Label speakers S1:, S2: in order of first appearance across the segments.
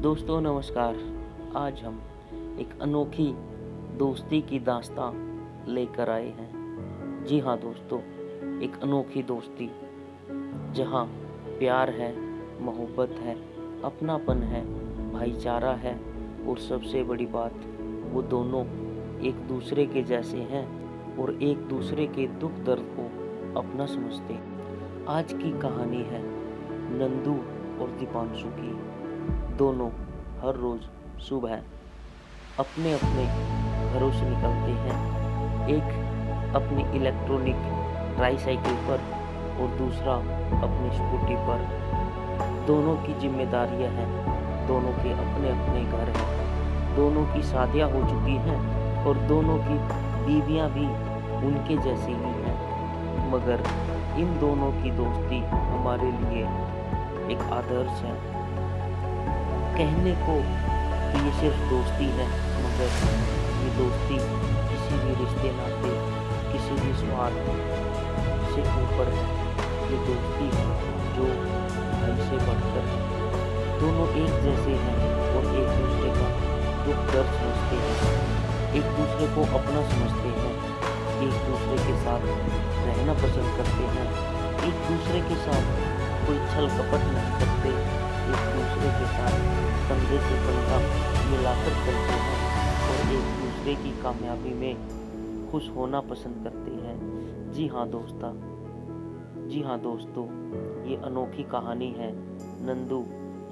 S1: दोस्तों नमस्कार। आज हम एक अनोखी दोस्ती की दास्तां लेकर आए हैं। जी हाँ दोस्तों, एक अनोखी दोस्ती जहाँ प्यार है, मोहब्बत है, अपनापन है, भाईचारा है और सबसे बड़ी बात, वो दोनों एक दूसरे के जैसे हैं और एक दूसरे के दुख दर्द को अपना समझते हैं। आज की कहानी है नंदू और दीपांशु की। दोनों हर रोज सुबह अपने अपने घरों से निकलते हैं। एक अपनी इलेक्ट्रॉनिक ट्राईसाइकिल पर और दूसरा अपनी स्कूटी पर। दोनों की जिम्मेदारियां हैं, दोनों के अपने अपने घर हैं, दोनों की शादियां हो चुकी हैं और दोनों की बीवियां भी उनके जैसी ही हैं। मगर इन दोनों की दोस्ती हमारे लिए एक आदर्श है। कहने को तो ये सिर्फ दोस्ती है, मगर ये दोस्ती किसी भी रिश्ते नाते, किसी भी स्वार्थ से ऊपर है। ये दोस्ती है जो भाई से बढ़कर है। दोनों एक जैसे हैं और एक दूसरे का दुख दर्द समझते हैं, एक दूसरे को अपना समझते हैं, एक दूसरे के साथ रहना पसंद करते हैं, एक दूसरे के साथ कोई छल कपट नहीं करते, एक दूसरे के साथ कंधे से कंधा मिलाकर चलते हैं और एक दूसरे की कामयाबी में खुश होना पसंद करते हैं। जी हाँ दोस्तों, ये अनोखी कहानी है नंदू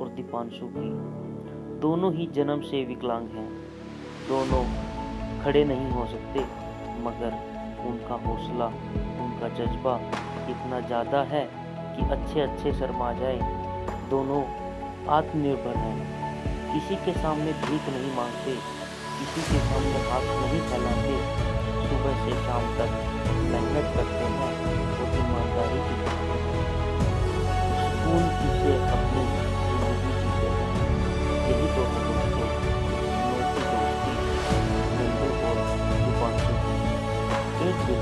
S1: और दीपांशु की। दोनों ही जन्म से विकलांग हैं, दोनों खड़े नहीं हो सकते, मगर उनका हौसला, उनका जज्बा इतना ज़्यादा है कि अच्छे शर्मा जाए। दोनों आत्मनिर्भर हैं, किसी के सामने भीख नहीं मांगते, किसी के सामने हाथ नहीं फैलाते, सुबह से शाम तक मेहनत करते हैं और ईमानदारी की सुकून से अपनी जिंदगी जीते हैं। यही तो है दोस्तों अनोखी दोस्ती नंदू और दीपांशु की। एक दिन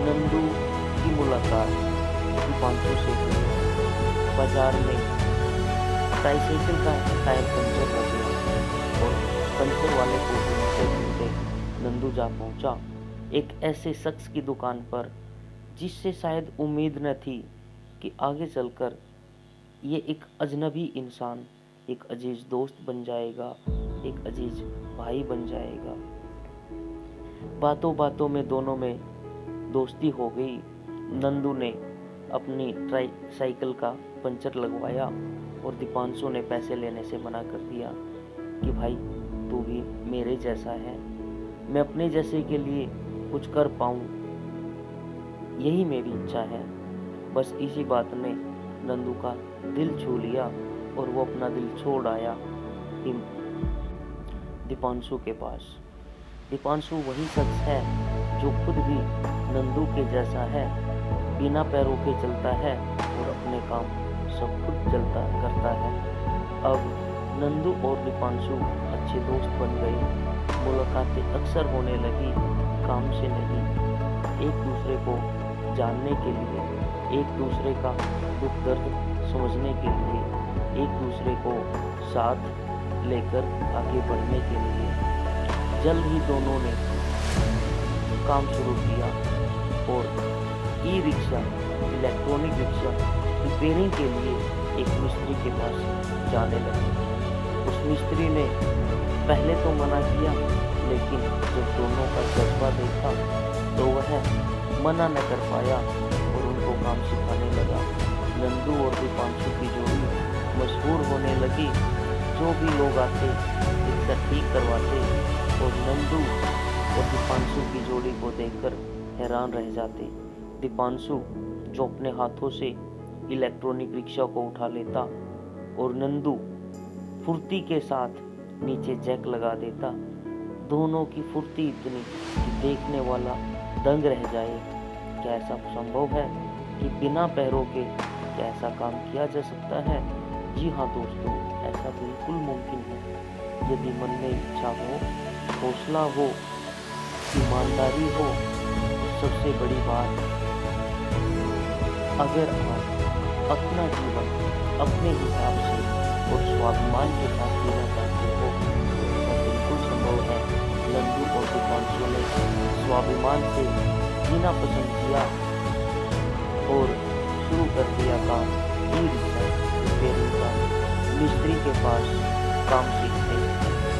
S1: नंदू की मुलाकात दीपांशु से हुई। बाजार में ट्राईसाइकिल का टायर पंचर हो गया और पंचर वाले को ढूंढते नंदू जा पहुंचा एक ऐसे शख्स की दुकान पर जिससे शायद उम्मीद न थी कि आगे चलकर ये एक अजनबी इंसान एक अजीज दोस्त बन जाएगा, एक अजीज भाई बन जाएगा। बातों बातों में दोनों में दोस्ती हो गई। नंदू ने अपनी ट्राईसाइकिल का पंचर लगवाया और दीपांशु ने पैसे लेने से मना कर दिया कि भाई तू भी मेरे जैसा है, मैं अपने जैसे के लिए कुछ कर पाऊँ, यही मेरी इच्छा है। बस इसी बात ने नंदू का दिल छू लिया और वो अपना दिल छोड़ आया दीपांशु के पास। दीपांशु वही शख्स है जो खुद भी नंदू के जैसा है, बिना पैरों के चलता है और अपने काम सब खुद चलता करता है। अब नंदू और दीपांशु अच्छे दोस्त बन गए। मुलाकातें अक्सर होने लगी, काम से नहीं, एक दूसरे को जानने के लिए, एक दूसरे का दुख दर्द समझने के लिए, एक दूसरे को साथ लेकर आगे बढ़ने के लिए। जल्द ही दोनों ने काम शुरू किया और e rickshaw, electronic rickshaw repairing के लिए एक मिस्त्री के पास जाने लगे। उस मिस्त्री ने पहले तो मना किया, लेकिन जब दोनों का जज्बा देखा तो वह मना न कर पाया और उनको काम सिखाने लगा। नंदू और दीपांशु की जोड़ी मशहूर होने लगी। जो भी लोग आते रिक्शा ठीक करवाते और नंदू और दीपांशु की जोड़ी को देखकर हैरान रह जाते। दीपांशु जो अपने हाथों से इलेक्ट्रॉनिक रिक्शा को उठा लेता और नंदू फुर्ती के साथ नीचे जैक लगा देता। दोनों की फुर्ती इतनी कि देखने वाला दंग रह जाए। क्या ऐसा संभव है कि बिना पैरों के क्या ऐसा काम किया जा सकता है? जी हाँ दोस्तों, ऐसा बिल्कुल मुमकिन है यदि मन में इच्छा हो, हौसला हो, ईमानदारी हो। सबसे बड़ी बात, अगर आप अपना जीवन अपने हिसाब से और स्वाभिमान के साथ जीना चाहते हो तो ऐसा बिल्कुल संभव है। नंदू और दीपांशु ने स्वाभिमान से जीना पसंद किया और शुरू कर दिया काम ई रिक्शा रिपेयरिंग का। मिस्त्री के पास काम सीखते,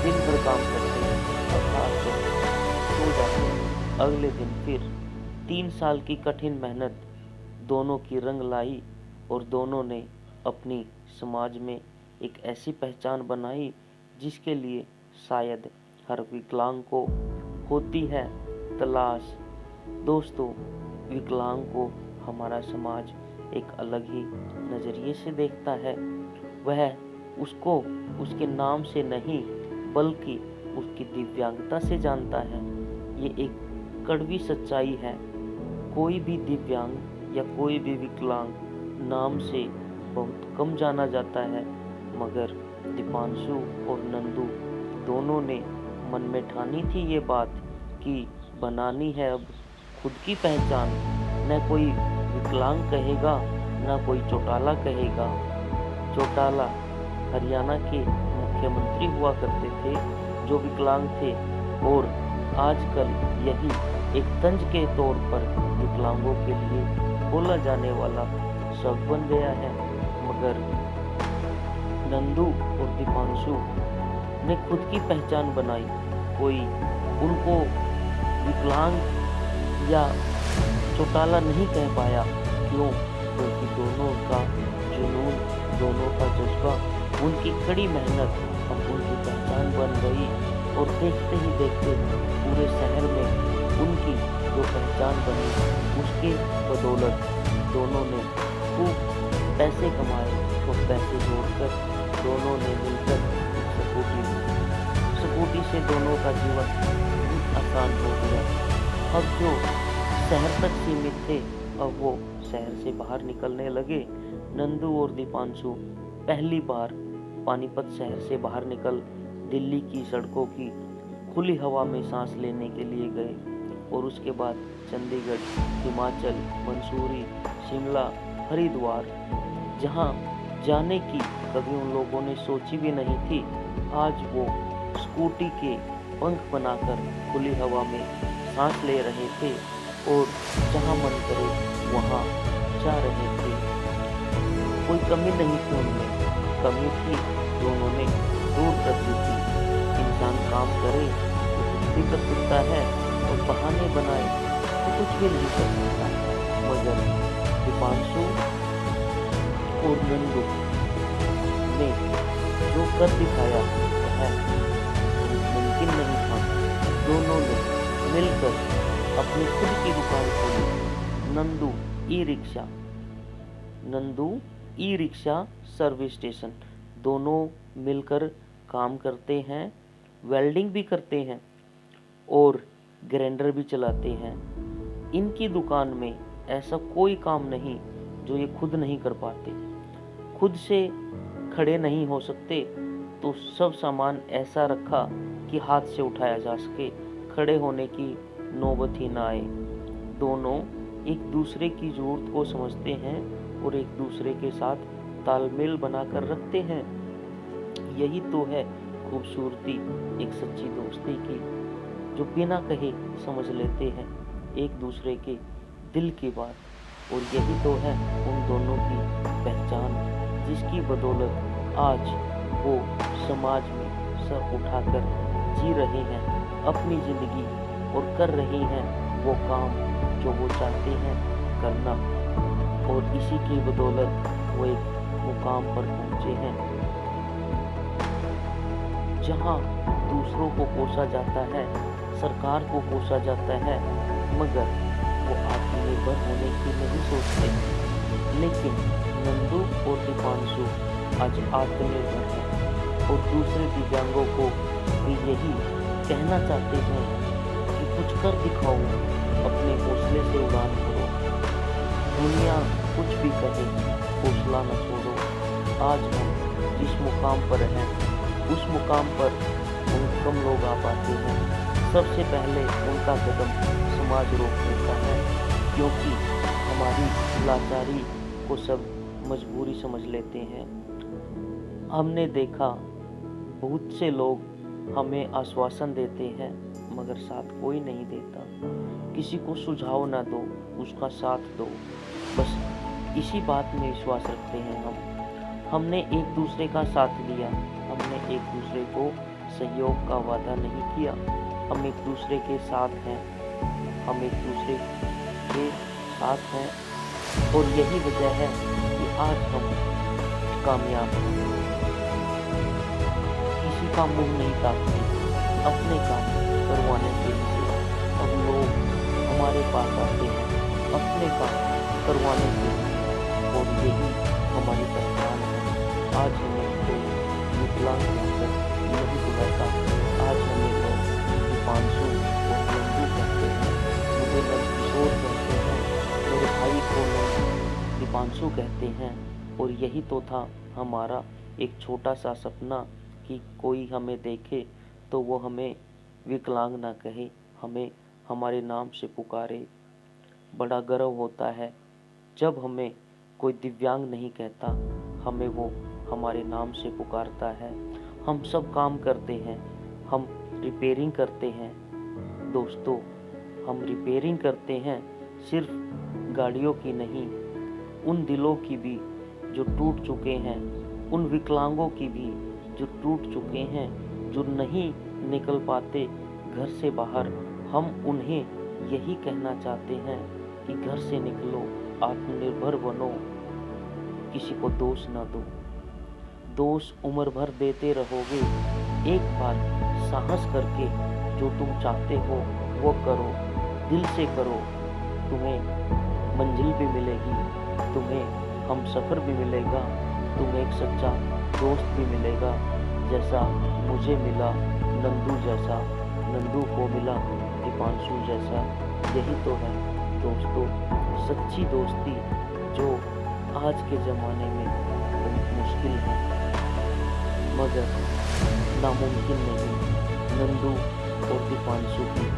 S1: दिन भर काम करते और रात को सो जाते। अगले दिन फिर 3 साल की कठिन मेहनत दोनों की रंग लाई और दोनों ने अपनी समाज में एक ऐसी पहचान बनाई जिसके लिए शायद हर विकलांग को होती है तलाश। दोस्तों, विकलांग को हमारा समाज एक अलग ही नज़रिए से देखता है। वह उसको उसके नाम से नहीं बल्कि उसकी दिव्यांगता से जानता है। ये एक कड़वी सच्चाई है। कोई भी दिव्यांग या कोई भी विकलांग नाम से बहुत कम जाना जाता है, मगर दीपांशु और नंदू दोनों ने मन में ठानी थी ये बात कि बनानी है अब खुद की पहचान। न कोई विकलांग कहेगा, न कोई चौटाला कहेगा। चौटाला हरियाणा के मुख्यमंत्री हुआ करते थे जो विकलांग थे और आजकल यही एक तंज के तौर पर विकलांगों के लिए बोला जाने वाला शब्द बन गया है। मगर नंदू और दीपांशु ने खुद की पहचान बनाई। कोई उनको विकलांग या चौटाला नहीं कह पाया। क्यों? क्योंकि दोनों का जुनून, दोनों का जज्बा, उनकी कड़ी मेहनत अब उनकी पहचान बन गई और देखते ही देखते पूरे शहर में उनकी जो पहचान बनी उसके बदौलत दोनों ने खूब पैसे कमाए और पैसे जोड़कर दोनों ने मिलकर स्कूटी से दोनों का जीवन बहुत आसान हो गया। अब जो शहर तक सीमित थे अब वो शहर से बाहर निकलने लगे। नंदू और दीपांशु पहली बार पानीपत शहर से बाहर निकल दिल्ली की सड़कों की खुली हवा में सांस लेने के लिए गए और उसके बाद चंडीगढ़, हिमाचल, मंसूरी, शिमला, हरिद्वार, जहां जाने की कभी उन लोगों ने सोची भी नहीं थी, आज वो स्कूटी के पंख बनाकर खुली हवा में सांस ले रहे थे और जहां मन करे वहां जा रहे थे। कोई कमी नहीं थी उनमें, कमी थी जो उन्होंने दूर कर दी थी। इंसान काम करे तो कुछ भी कर सकता है और बहाने बनाए तो कुछ भी नहीं कर सकता। मगर दीपांशु और नंदू ने जो कर दिखाया वह मुमकिन नहीं था। दोनों ने मिलकर अपनी खुद की दुकान खोली, Nandu e rickshaw service station. दोनों मिलकर काम करते हैं, वेल्डिंग भी करते हैं और ग्राइंडर भी चलाते हैं। इनकी दुकान में ऐसा कोई काम नहीं जो ये खुद नहीं कर पाते। खुद से खड़े नहीं हो सकते तो सब सामान ऐसा रखा कि हाथ से उठाया जा सके, खड़े होने की नौबत ही ना आए। दोनों एक दूसरे की जरूरत को समझते हैं और एक दूसरे के साथ तालमेल बनाकर रखते हैं। यही तो है खूबसूरती एक सच्ची दोस्ती की, जो बिना कहे समझ लेते हैं एक दूसरे के दिल की बात। और यही तो है उन दोनों की पहचान, जिसकी बदौलत आज वो समाज में सर उठाकर जी रहे हैं अपनी जिंदगी और कर रहे हैं वो काम जो वो चाहते हैं करना। और इसी की बदौलत वो एक मुकाम पर पहुंचे हैं जहां दूसरों को कोसा जाता है, सरकार को कोसा जाता है, मगर वो आत्मनिर्भर होने की नहीं सोचते। लेकिन नंदू और दीपांशु आज आत्मनिर्भर हैं और दूसरे दिव्यांगों को भी यही कहना चाहते हैं कि कुछ कर दिखाओ, अपने हौसले से उड़ान करो, दुनिया कुछ भी कहे हौसला न छोड़ो। आज हम जिस मुकाम पर हैं उस मुकाम पर कम लोग आ पाते हैं। सबसे पहले उनका कदम समाज रोक देता है, क्योंकि हमारी लाचारी को सब मजबूरी समझ लेते हैं। हमने देखा बहुत से लोग हमें आश्वासन देते हैं मगर साथ कोई नहीं देता। किसी को सुझाव ना दो, उसका साथ दो। बस इसी बात में विश्वास रखते हैं हम। हमने एक दूसरे का साथ लिया, हमने एक दूसरे को सहयोग का वादा नहीं किया। हम एक दूसरे के साथ हैं, हम एक दूसरे के साथ हैं और यही वजह है कि आज हम कामयाब हैं। किसी का मुंह नहीं ताकते, अपने काम करवाने के लिए अब लोग हमारे पास आते हैं, अपने काम करवाने के लिए। और यही हमारी पहचान है। आज हमें कोई विकलांग कहकर नहीं बुलाता, आज हमें लोग दीपांशु और नंदू कहते हैं, मुझे नंदकिशोर कहते हैं, मेरे भाई को लोग दीपांशु कहते हैं। और यही तो था हमारा एक छोटा सा सपना कि कोई हमें देखे तो वो हमें विकलांग ना कहे, हमें हमारे नाम से पुकारे। बड़ा गर्व होता है जब हमें कोई दिव्यांग नहीं कहता, हमें वो हमारे नाम से पुकारता है। हम सब काम करते हैं, हम रिपेयरिंग करते हैं दोस्तों, हम रिपेयरिंग करते हैं सिर्फ गाड़ियों की नहीं, उन दिलों की भी जो टूट चुके हैं, उन विकलांगों की भी जो टूट चुके हैं, जो नहीं निकल पाते घर से बाहर। हम उन्हें यही कहना चाहते हैं कि घर से निकलो, आत्मनिर्भर बनो, किसी को दोष ना दो। दोष उम्र भर देते रहोगे, एक बार साहस करके जो तुम चाहते हो वो करो, दिल से करो। तुम्हें मंजिल भी मिलेगी, तुम्हें हम सफ़र भी मिलेगा, तुम्हें एक सच्चा दोस्त भी मिलेगा, जैसा मुझे मिला नंदू जैसा, नंदू को मिला दीपांशु जैसा। यही तो है दोस्तों सच्ची दोस्ती, जो आज के ज़माने में बहुत मुश्किल है मगर नामुमकिन नहीं। नंदू और दीपांशु की